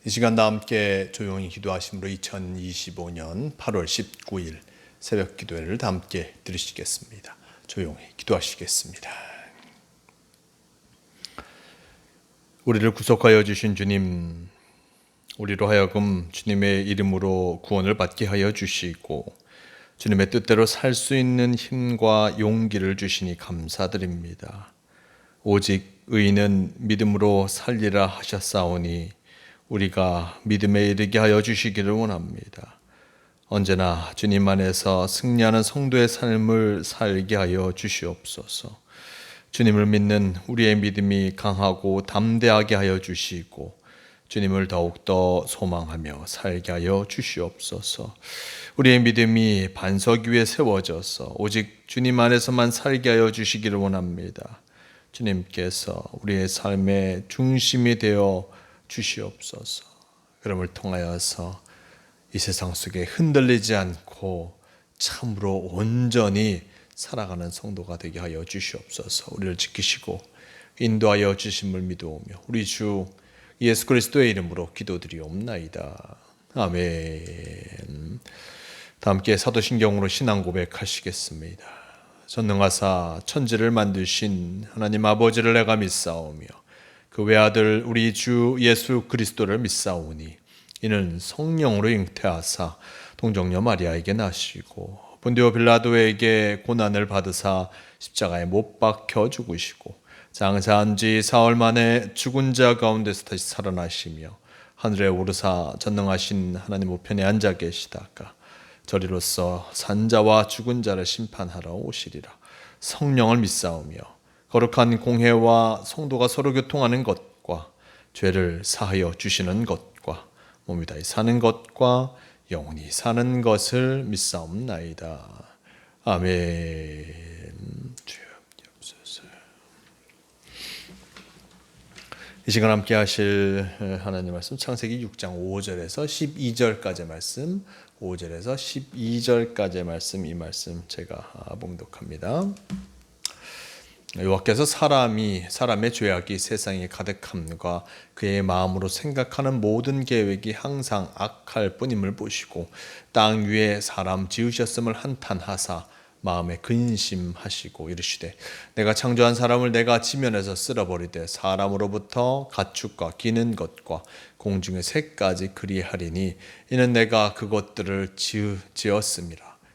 이 시간 다 함께 조용히 기도하심으로 2025년 8월 19일 새벽 기도회를 다 함께 들으시겠습니다. 조용히 기도하시겠습니다. 우리를 구속하여 주신 주님, 우리로 하여금 주님의 이름으로 구원을 받게 하여 주시고 주님의 뜻대로 살 수 있는 힘과 용기를 주시니 감사드립니다. 오직 의인은 믿음으로 살리라 하셨사오니 우리가 믿음에 이르게 하여 주시기를 원합니다. 언제나 주님 안에서 승리하는 성도의 삶을 살게 하여 주시옵소서. 주님을 믿는 우리의 믿음이 강하고 담대하게 하여 주시고 주님을 더욱더 소망하며 살게 하여 주시옵소서. 우리의 믿음이 반석 위에 세워져서 오직 주님 안에서만 살게 하여 주시기를 원합니다. 주님께서 우리의 삶의 중심이 되어 주시옵소서. 그럼을 통하여서 이 세상 속에 흔들리지 않고 참으로 온전히 살아가는 성도가 되게 하여 주시옵소서. 우리를 지키시고 인도하여 주심을 믿어오며 우리 주 예수 그리스도의 이름으로 기도드리옵나이다. 아멘. 다 함께 사도신경으로 신앙 고백하시겠습니다. 전능하사 천지를 만드신 하나님 아버지를 내가 믿사오며 그 외아들 우리 주 예수 그리스도를 믿사오니 이는 성령으로 잉태하사 동정녀 마리아에게 나시고 본디오 빌라도에게 고난을 받으사 십자가에 못 박혀 죽으시고 장사한 지 사흘 만에 죽은 자 가운데서 다시 살아나시며 하늘에 오르사 전능하신 하나님 우편에 앉아 계시다가 저리로서 산자와 죽은 자를 심판하러 오시리라. 성령을 믿사오며 거룩한 공회와 성도가 서로 교통하는 것과 죄를 사하여 주시는 것과 몸이 다히 사는 것과 영원히 사는 것을 믿사옵나이다. 아멘. 주여옵소서. 이 시간 함께 하실 하나님 말씀 창세기 6장 5절에서 12절까지의 말씀, 5절에서 12절까지의 말씀, 이 말씀 제가 봉독합니다. 여호와께서 사람의 죄악이 세상에 가득함과 그의 마음으로 생각하는 모든 계획이 항상 악할 뿐임을 보시고 땅 위에 사람 지으셨음을 한탄하사 마음에 근심하시고 이르시되 내가 창조한 사람을 내가 지면에서 쓸어버리되 사람으로부터 가축과 기는 것과 공중의 새까지 그리하리니 이는 내가 그것들을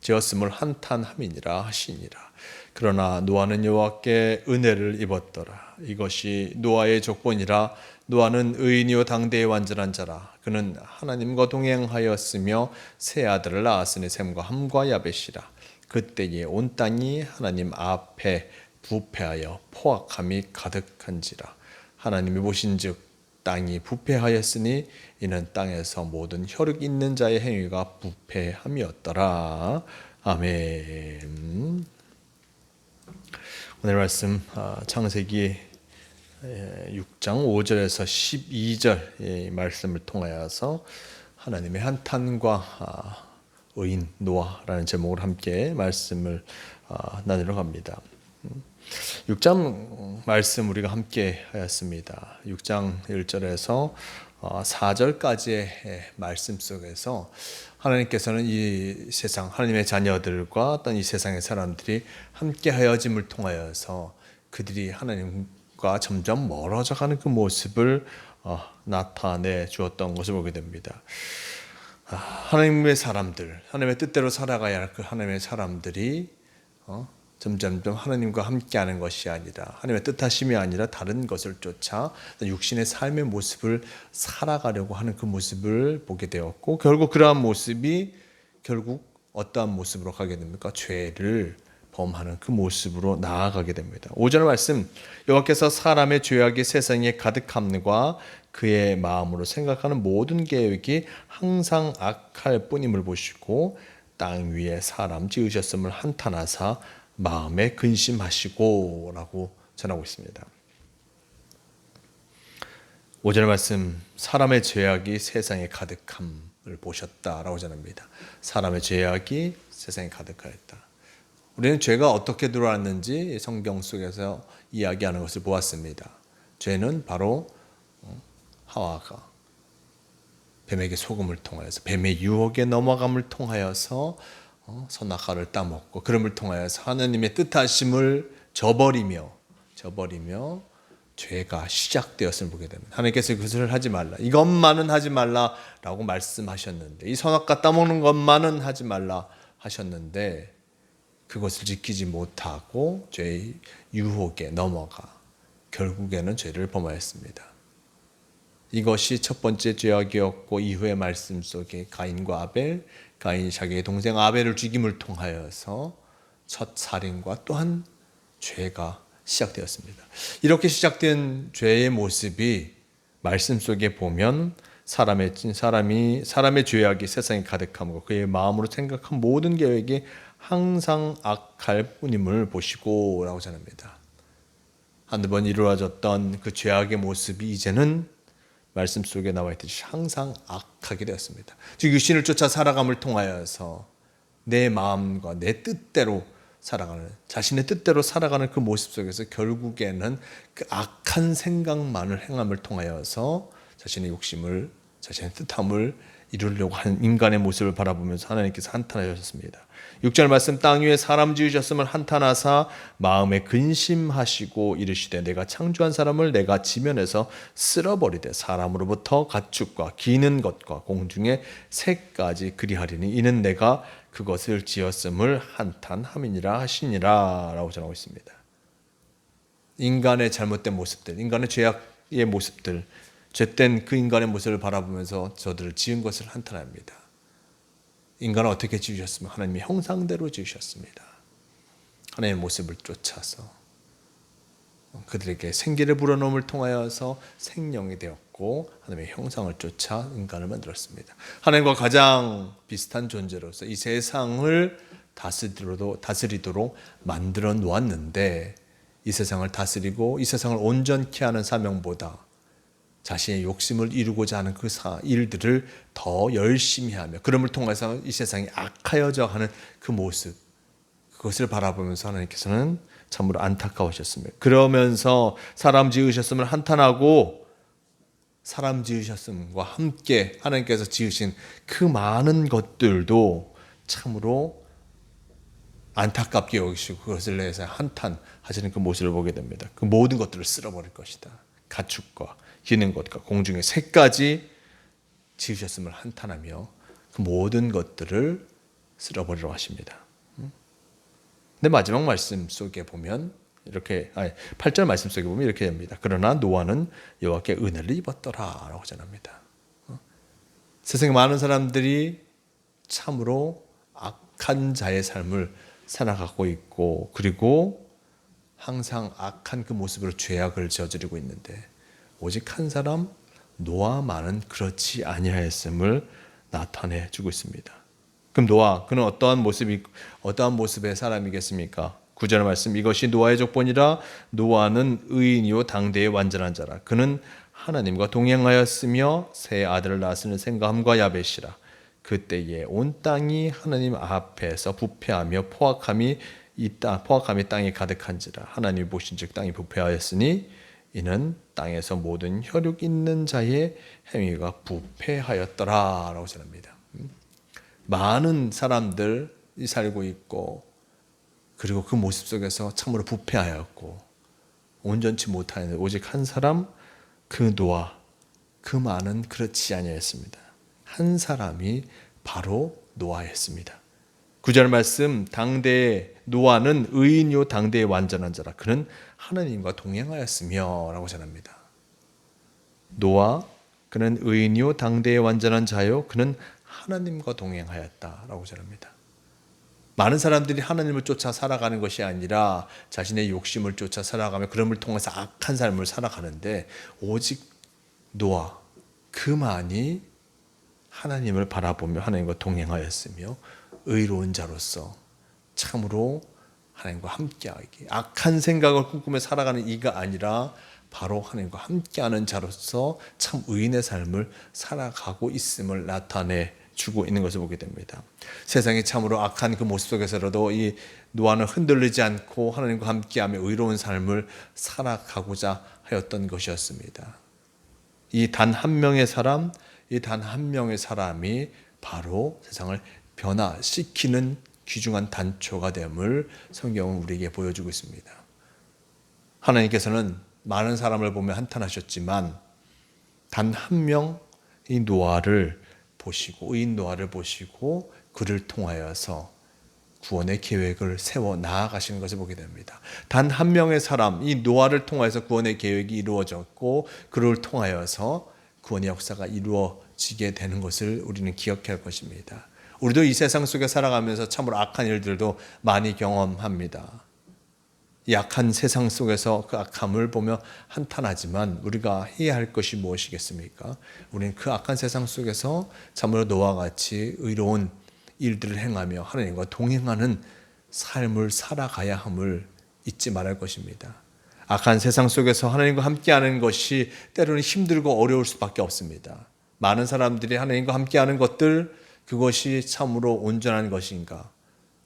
지었음을 한탄함이니라 하시니라. 그러나 노아는 여호와께 은혜를 입었더라. 이것이 노아의 족본이라. 노아는 의인이요 당대의 완전한 자라. 그는 하나님과 동행하였으며 세 아들을 낳았으니 셈과 함과 야벳이라. 그때에 온 땅이 하나님 앞에 부패하여 포악함이 가득한지라. 하나님이 보신즉 땅이 부패하였으니 이는 땅에서 모든 혈육 있는 자의 행위가 부패함이었더라. 아멘. 오늘 말씀 창세기 6장 5절에서 12절 말씀을 통하여서 하나님의 한탄과 의인 노아라는 제목으로 함께 말씀을 나누러 갑니다. 6장 말씀 우리가 함께 하였습니다. 6장 1절에서 4절까지의 말씀 속에서 하나님께서는 이 세상 하나님의 자녀들과 어떤 이 세상의 사람들이 함께 하여짐을 통하여서 그들이 하나님과 점점 멀어져 가는 그 모습을 나타내 주었던 것을 보게 됩니다. 하나님의 사람들, 하나님의 뜻대로 살아가야 할 그 하나님의 사람들이 점점점 하나님과 함께하는 것이 아니라 하나님의 뜻하심이 아니라 다른 것을 쫓아 육신의 삶의 모습을 살아가려고 하는 그 모습을 보게 되었고 결국 그러한 모습이 결국 어떠한 모습으로 가게 됩니까? 죄를 범하는 그 모습으로 나아가게 됩니다. 5절 말씀 여호와께서 사람의 죄악이 세상에 가득함과 그의 마음으로 생각하는 모든 계획이 항상 악할 뿐임을 보시고 땅 위에 사람 지으셨음을 한탄하사 마음에 근심하시고 라고 전하고 있습니다. 5절 말씀 사람의 죄악이 세상에 가득함을 보셨다라고 전합니다. 사람의 죄악이 세상에 가득하였다. 우리는 죄가 어떻게 들어왔는지 성경 속에서 이야기하는 것을 보았습니다. 죄는 바로 하와가 뱀에게 속음을 통하여서 뱀의 유혹에 넘어감을 통하여서 선악과를 따먹고 그름을 통하여서 하나님의 뜻하심을 저버리며 죄가 시작되었음을 보게 됩니다. 하나님께서 그것을 하지 말라, 이것만은 하지 말라라고 말씀하셨는데, 이 선악과 따먹는 것만은 하지 말라 하셨는데 그것을 지키지 못하고 죄의 유혹에 넘어가 결국에는 죄를 범하였습니다. 이것이 첫 번째 죄악이었고, 이후의 말씀 속에 가인과 아벨, 가인이 자기의 동생 아벨을 죽임을 통하여서 첫 살인과 또한 죄가 시작되었습니다. 이렇게 시작된 죄의 모습이 말씀 속에 보면 사람의 죄악이 세상에 가득함과 그의 마음으로 생각한 모든 계획이 항상 악할 뿐임을 보시고 라고 전합니다. 한두 번 이루어졌던 그 죄악의 모습이 이제는 말씀 속에 나와 있듯이 항상 악하게 되었습니다. 즉 육신을 쫓아 살아감을 통하여서 내 마음과 내 뜻대로 살아가는, 자신의 뜻대로 살아가는 그 모습 속에서 결국에는 그 악한 생각만을 행함을 통하여서 자신의 욕심을, 자신의 뜻함을 이루려고 하는 인간의 모습을 바라보면서 하나님께서 한탄하셨습니다. 6절 말씀, 땅 위에 사람 지으셨음을 한탄하사 마음에 근심하시고 이르시되 내가 창조한 사람을 내가 지면에서 쓸어버리되 사람으로부터 가축과 기는 것과 공중의 새까지 그리하리니 이는 내가 그것을 지었음을 한탄함이니라 하시니라 라고 전하고 있습니다. 인간의 잘못된 모습들, 인간의 죄악의 모습들, 죄된 그 인간의 모습을 바라보면서 저들을 지은 것을 한탄합니다. 인간을 어떻게 지으셨으면 하나님의 형상대로 지으셨습니다. 하나님의 모습을 쫓아서 그들에게 생기를 불어넣음을 통하여서 생명이 되었고 하나님의 형상을 쫓아 인간을 만들었습니다. 하나님과 가장 비슷한 존재로서 이 세상을 다스리도록 만들어 놓았는데, 이 세상을 다스리고 이 세상을 온전케 하는 사명보다 자신의 욕심을 이루고자 하는 그 일들을 더 열심히 하며 그럼을 통해서 이 세상이 악하여져 가는 그 모습, 그것을 바라보면서 하나님께서는 참으로 안타까우셨습니다. 그러면서 사람 지으셨음을 한탄하고 사람 지으셨음과 함께 하나님께서 지으신 그 많은 것들도 참으로 안타깝게 여기시고 그것을 내서 한탄하시는 그 모습을 보게 됩니다. 그 모든 것들을 쓸어버릴 것이다. 가축과 기는 것과 공중의 새까지 지으셨음을 한탄하며 그 모든 것들을 쓸어버리려 하십니다. 근데 마지막 말씀 속에 보면 이렇게 8절 말씀 속에 보면 이렇게 됩니다. 그러나 노아는 여호와께 은혜를 입었더라 라고 전합니다. 세상에 많은 사람들이 참으로 악한 자의 삶을 살아가고 있고, 그리고 항상 악한 그 모습으로 죄악을 저지르고 있는데 오직 한 사람 노아만은 그렇지 아니하였음을 나타내 주고 있습니다. 그럼 노아, 그는 어떠한 모습의 사람이겠습니까? 9절 말씀, 이것이 노아의 족본이라. 노아는 의인이요 당대의 완전한 자라. 그는 하나님과 동행하였으며 세 아들을 낳았으니 셈과 야벳이라. 그때에 온 땅이 하나님 앞에서 부패하며 포악함이 땅에 가득한지라. 하나님이 보신즉 땅이 부패하였으니 이는 땅에서 모든 혈육 있는 자의 행위가 부패하였더라 라고 전합니다. 많은 사람들이 살고 있고, 그리고 그 모습 속에서 참으로 부패하였고 온전치 못하는 오직 한 사람, 그 노아, 그 많은 그렇지 아니하였습니다. 한 사람이 바로 노아였습니다. 9절 말씀, 당대의 노아는 의인이요 당대의 완전한 자라. 그는 하나님과 동행하였으며 라고 전합니다. 노아, 그는 의인이요 당대의 완전한 자요 그는 하나님과 동행하였다 라고 전합니다. 많은 사람들이 하나님을 쫓아 살아가는 것이 아니라 자신의 욕심을 쫓아 살아가며 그럼을 통해서 악한 삶을 살아가는데, 오직 노아, 그만이 하나님을 바라보며 하나님과 동행하였으며 의로운 자로서 참으로 하나님과 함께하기, 악한 생각을 꿈꾸며 살아가는 이가 아니라 바로 하나님과 함께하는 자로서 참 의인의 삶을 살아가고 있음을 나타내 주고 있는 것을 보게 됩니다. 세상이 참으로 악한 그 모습 속에서라도 이 노아는 흔들리지 않고 하나님과 함께하며 의로운 삶을 살아가고자 하였던 것이었습니다. 이 단 한 명의 사람, 이 단 한 명의 사람이 바로 세상을 변화시키는 귀중한 단초가 됨을 성경은 우리에게 보여주고 있습니다. 하나님께서는 많은 사람을 보며 한탄하셨지만 단 한 명 이 노아를 보시고 의인 노아를 보시고 그를 통하여서 구원의 계획을 세워 나아가시는 것을 보게 됩니다. 단 한 명의 사람, 이 노아를 통하여서 구원의 계획이 이루어졌고 그를 통하여서 구원의 역사가 이루어지게 되는 것을 우리는 기억해야 할 것입니다. 우리도 이 세상 속에 살아가면서 참으로 악한 일들도 많이 경험합니다. 이 악한 세상 속에서 그 악함을 보며 한탄하지만 우리가 해야 할 것이 무엇이겠습니까? 우리는 그 악한 세상 속에서 참으로 노아와 같이 의로운 일들을 행하며 하나님과 동행하는 삶을 살아가야 함을 잊지 말할 것입니다. 악한 세상 속에서 하나님과 함께하는 것이 때로는 힘들고 어려울 수밖에 없습니다. 많은 사람들이 하나님과 함께하는 것들, 그것이 참으로 온전한 것인가?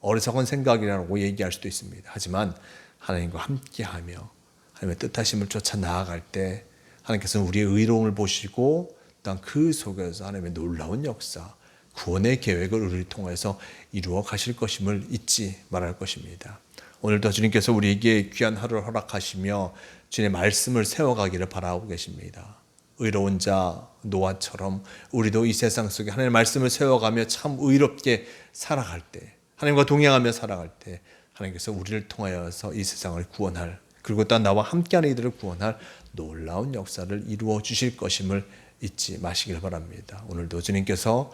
어리석은 생각이라고 얘기할 수도 있습니다. 하지만 하나님과 함께하며 하나님의 뜻하심을 쫓아 나아갈 때 하나님께서는 우리의 의로움을 보시고 또한 그 속에서 하나님의 놀라운 역사, 구원의 계획을 우리를 통해서 이루어 가실 것임을 잊지 말할 것입니다. 오늘도 주님께서 우리에게 귀한 하루를 허락하시며 주님의 말씀을 세워가기를 바라고 계십니다. 의로운 자 노아처럼 우리도 이 세상 속에 하나님의 말씀을 세워가며 참 의롭게 살아갈 때, 하나님과 동행하며 살아갈 때 하나님께서 우리를 통하여서 이 세상을 구원할, 그리고 또 나와 함께하는 이들을 구원할 놀라운 역사를 이루어 주실 것임을 잊지 마시길 바랍니다. 오늘도 주님께서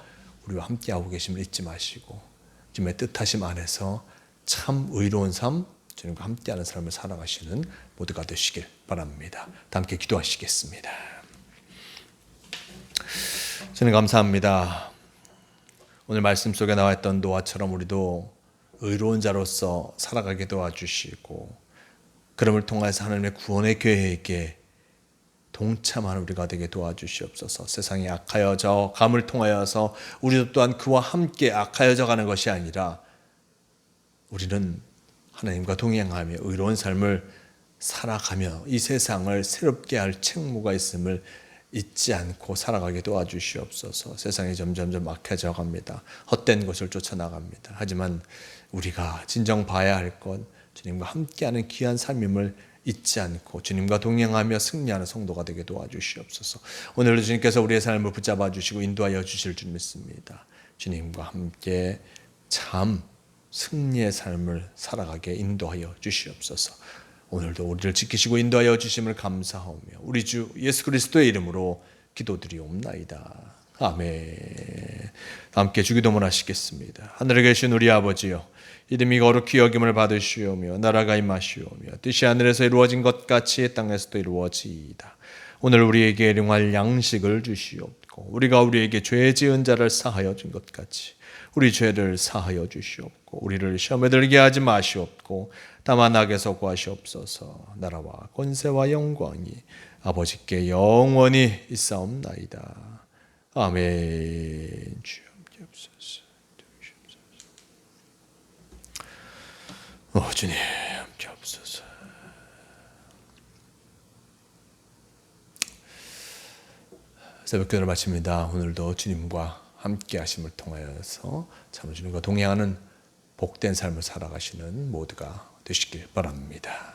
우리와 함께하고 계심을 잊지 마시고 주님의 뜻하심 안에서 참 의로운 삶, 주님과 함께하는 삶을 살아가시는 모두가 되시길 바랍니다. 다 함께 기도하시겠습니다. 주님 감사합니다. 오늘 말씀 속에 나와 있던 노아처럼 우리도 의로운 자로서 살아가게 도와주시고 그럼을 통해서 하나님의 구원의 계획에 동참하는 우리가 되게 도와주시옵소서. 세상이 악하여져 감을 통하여서 우리도 또한 그와 함께 악하여져 가는 것이 아니라 우리는 하나님과 동행하며 의로운 삶을 살아가며 이 세상을 새롭게 할 책무가 있음을 잊지 않고 살아가게 도와주시옵소서. 세상이 점점 악해져 갑니다. 헛된 것을 쫓아나갑니다. 하지만 우리가 진정 봐야 할 것, 주님과 함께하는 귀한 삶임을 잊지 않고 주님과 동행하며 승리하는 성도가 되게 도와주시옵소서. 오늘도 주님께서 우리의 삶을 붙잡아 주시고 인도하여 주실 줄 믿습니다. 주님과 함께 참 승리의 삶을 살아가게 인도하여 주시옵소서. 오늘도 우리를 지키시고 인도하여 주심을 감사하며 우리 주 예수 그리스도의 이름으로 기도드리옵나이다. 아멘. 함께 주기도문 하시겠습니다. 하늘에 계신 우리 아버지여, 이름이 거룩히 여김을 받으시오며 나라가 임하시오며 뜻이 하늘에서 이루어진 것 같이 땅에서도 이루어지이다. 오늘 우리에게 일용할 양식을 주시옵고 우리가 우리에게 죄 지은 자를 사하여 준 것 같이 우리 죄를 사하여 주시옵고 우리를 시험에 들게 하지 마시옵고 다만 악에서 구하시옵소서. 나라와 권세와 영광이 아버지께 영원히 있사옵나이다. 아멘. 주여 함께 하옵소서. 주님 함께 하옵소서. 새벽기도를 마칩니다. 오늘도 주님과 함께 하심을 통하여서 참 주님과 동행하는 복된 삶을 살아가시는 모두가 되시길 바랍니다.